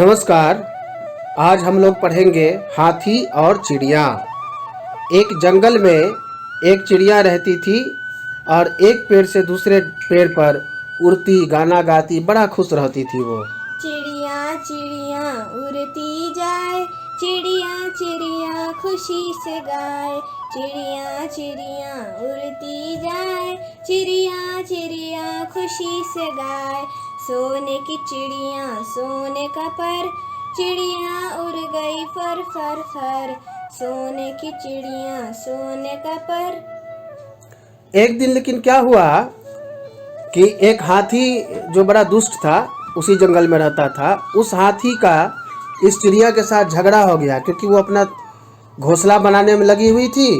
नमस्कार। आज हम लोग पढ़ेंगे हाथी और चिड़िया। एक जंगल में एक चिड़िया रहती थी और एक पेड़ से दूसरे पेड़ पर उड़ती गाना गाती बड़ा खुश रहती थी वो। चिड़िया चिड़िया उड़ती जाए, चिड़िया चिड़िया खुशी से गाए। चिड़िया चिड़िया उड़ती जाए, चिड़िया चिड़िया खुशी से गाए। सोने की चिड़िया सोने का पर, चिड़िया उड़ गई फर फर फर। सोने की चिड़िया सोने का पर। एक दिन लेकिन क्या हुआ कि एक हाथी जो बड़ा दुष्ट था उसी जंगल में रहता था, उस हाथी का इस चिड़िया के साथ झगड़ा हो गया क्योंकि वो अपना घोंसला बनाने में लगी हुई थी।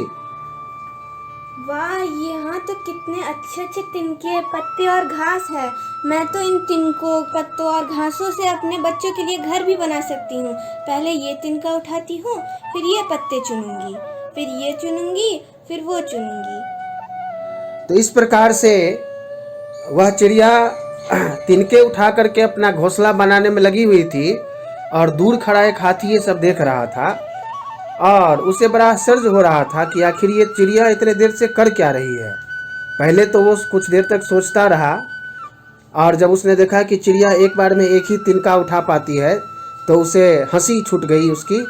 वाह, यहाँ तो कितने अच्छे अच्छे तिनके पत्ते और घास है। मैं तो इन तिनकों पत्तों और घासों से अपने बच्चों के लिए घर भी बना सकती हूँ। पहले ये तिनका उठाती हूँ, फिर ये पत्ते चुनूंगी, फिर ये चुनूंगी, फिर वो चुनूंगी। तो इस प्रकार से वह चिड़िया तिनके उठा करके अपना घोंसला बनाने में लगी हुई थी और दूर खड़ा एक हाथी ये सब देख रहा था और उसे बड़ा आश्चर्य हो रहा था कि आखिर ये चिड़िया इतने देर से कर क्या रही है। पहले तो वो कुछ देर तक सोचता रहा और जब उसने देखा कि चिड़िया एक बार में एक ही तिनका उठा पाती है तो उसे हंसी छूट गई उसकी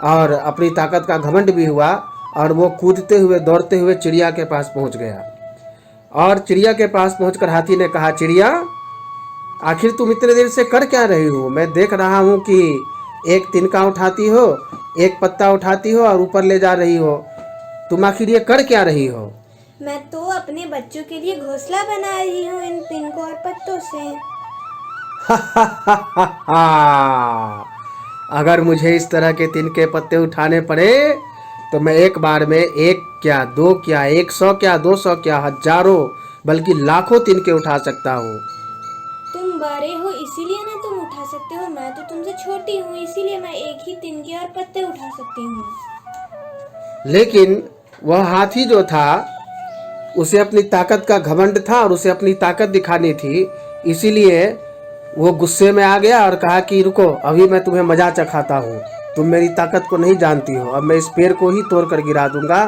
और अपनी ताकत का घमंड भी हुआ और वो कूदते हुए दौड़ते हुए चिड़िया के पास पहुंच गया। और चिड़िया के पास पहुंचकर हाथी ने कहा, चिड़िया आखिर तुम इतने देर से कर क्या रही हो? मैं देख रहा हूँ कि एक तिनका उठाती हो, एक पत्ता उठाती हो और ऊपर ले जा रही हो। तुम आखिर ये कर क्या रही हो? मैं तो अपने बच्चों के लिए घोंसला बना रही हूँ इन तिनकों और पत्तों से। अगर मुझे इस तरह के तिनके पत्ते उठाने पड़े तो मैं एक बार में एक क्या, दो क्या, 100 क्या, 200 क्या, हजारों बल्कि लाखों तिनके उठा सकता हूँ। तुम बड़े हो इसीलिए ना तुम उठा सकते हो, मैं तो तुमसे छोटी हूँ इसीलिए मैं एक ही तिनके और पत्ते उठा सकती हूँ। लेकिन वह हाथी जो था उसे अपनी ताकत का घमंड था और उसे अपनी ताकत दिखानी थी, इसीलिए वो गुस्से में आ गया और कहा कि रुको, अभी मैं तुम्हें मजा चखाता हूँ। तुम मेरी ताकत को नहीं जानती हो। अब मैं इस पेड़ को ही तोड़ कर गिरा दूंगा।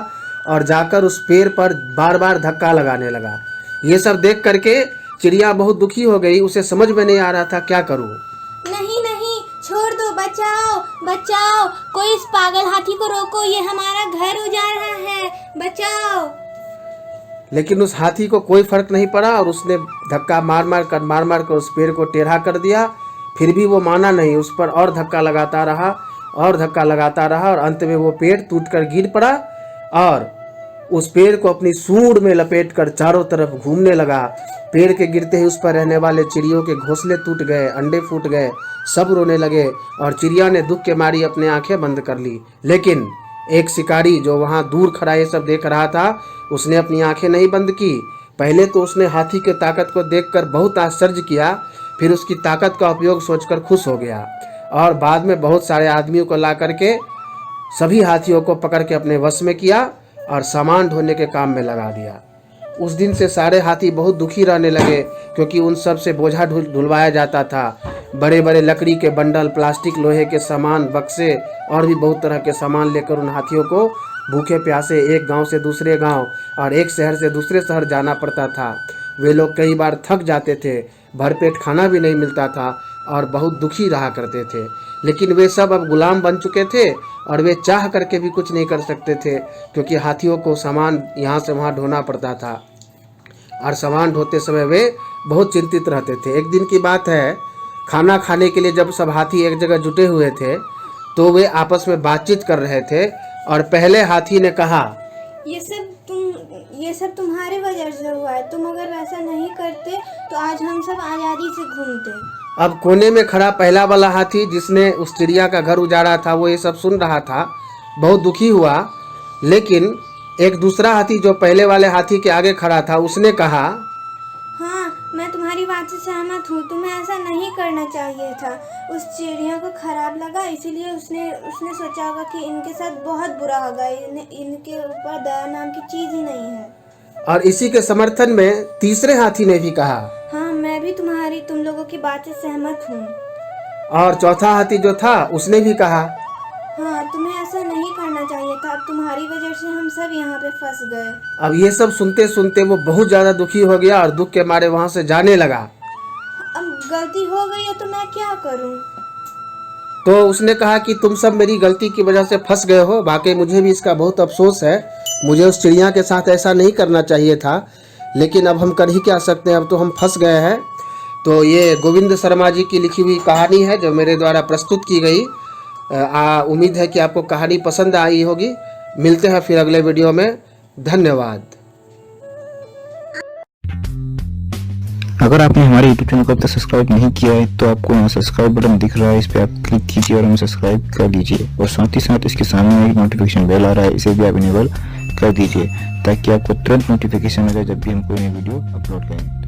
और जाकर उस पेड़ पर बार बार धक्का लगाने लगा। ये सब देख करके चिड़िया बहुत दुखी हो गई। उसे समझ में नहीं आ रहा था क्या करूँ। नहीं नहीं, छोड़ दो, बचाओ बचाओ, कोई इस पागल हाथी को रोको, ये हमारा घर उजाड़ रहा है, बचाओ। लेकिन उस हाथी को कोई फर्क नहीं पड़ा और उसने धक्का मार मार कर उस पेड़ को टेढ़ा कर दिया। फिर भी वो माना नहीं, उस पर और धक्का लगाता रहा और धक्का लगाता रहा और अंत में वो पेड़ टूटकर गिर पड़ा और उस पेड़ को अपनी सूंड में लपेटकर चारों तरफ घूमने लगा। पेड़ के गिरते ही उस पर रहने वाले चिड़ियों के घोंसले टूट गए, अंडे फूट गए, सब रोने लगे और चिड़िया ने दुख के मारी अपनी आंखें बंद कर ली। लेकिन एक शिकारी जो वहां दूर खड़ा ये सब देख रहा था, उसने अपनी आंखें नहीं बंद की। पहले तो उसने हाथी के ताकत को देखकर बहुत आश्चर्य किया, फिर उसकी ताकत का उपयोग सोचकर खुश हो गया और बाद में बहुत सारे आदमियों को ला करके सभी हाथियों को पकड़ के अपने वश में किया और सामान ढोने के काम में लगा दिया। उस दिन से सारे हाथी बहुत दुखी रहने लगे क्योंकि उन सब से बोझा ढुलवाया जाता था। बड़े बड़े लकड़ी के बंडल, प्लास्टिक, लोहे के सामान, बक्से और भी बहुत तरह के सामान लेकर उन हाथियों को भूखे प्यासे एक गांव से दूसरे गांव और एक शहर से दूसरे शहर जाना पड़ता था। वे लोग कई बार थक जाते थे, भरपेट खाना भी नहीं मिलता था और बहुत दुखी रहा करते थे। लेकिन वे सब अब गुलाम बन चुके थे और वे चाह करके भी कुछ नहीं कर सकते थे क्योंकि हाथियों को सामान यहाँ से वहाँ ढोना पड़ता था और सामान ढोते समय वे बहुत चिंतित रहते थे। एक दिन की बात है, खाना खाने के लिए जब सब हाथी एक जगह जुटे हुए थे तो वे आपस में बातचीत कर रहे थे और पहले हाथी ने कहा, ये सब तुम्हारे वजह से हुआ है। तुम अगर ऐसा नहीं करते तो आज हम सब आज़ादी से घूमते। अब कोने में खड़ा पहला वाला हाथी जिसने उस चिड़िया का घर उजाड़ा था वो ये सब सुन रहा था, बहुत दुखी हुआ। लेकिन एक दूसरा हाथी जो पहले वाले हाथी के आगे खड़ा था उसने कहा, हाँ, मैं तुम्हारी बात से सहमत हूँ, तुम्हें ऐसा नहीं करना चाहिए था। उस चिड़िया को खराब लगा इसीलिए उसने सोचा होगा कि इनके साथ बहुत बुरा होगा, इनके ऊपर दया नाम की चीज़ ही नहीं है। और इसी के समर्थन में तीसरे हाथी ने भी कहा, हाँ, मैं भी तुम लोगों की बात से सहमत हूँ। और चौथा हाथी जो था उसने भी कहा, हाँ, तुम्हें ऐसा नहीं करना चाहिए था। अब तुम्हारी वजह से हम सब यहाँ पे फंस गए। अब ये सब सुनते सुनते वो बहुत ज़्यादा दुखी हो गया और दुख के मारे वहाँ से जाने लगा। अब गलती हो गई है तो मैं क्या करूँ? तो उसने कहा कि तुम सब मेरी गलती की वजह से फंस गए हो, वाकई मुझे भी इसका बहुत अफसोस है, मुझे उस चिड़िया के साथ ऐसा नहीं करना चाहिए था, लेकिन अब हम कर ही क्या सकते हैं, अब तो हम फंस गए हैं। तो ये गोविंद शर्मा जी की लिखी हुई कहानी है जो मेरे द्वारा प्रस्तुत की गई। उम्मीद है कि आपको कहानी पसंद आई होगी। मिलते हैं फिर अगले वीडियो में। धन्यवाद। अगर आपने हमारे YouTube चैनल को अब तक सब्सक्राइब नहीं किया है तो आपको यहाँ सब्सक्राइब बटन दिख रहा है, इस पर आप क्लिक कीजिए और हमें सब्सक्राइब कर लीजिए। और साथ ही साथ इसके सामने एक नोटिफिकेशन बेल आ रहा है, इसे भी आप इनेबल कर दीजिए ताकि आपको तुरंत नोटिफिकेशन मिले जब भी हम कोई नई वीडियो अपलोड करें।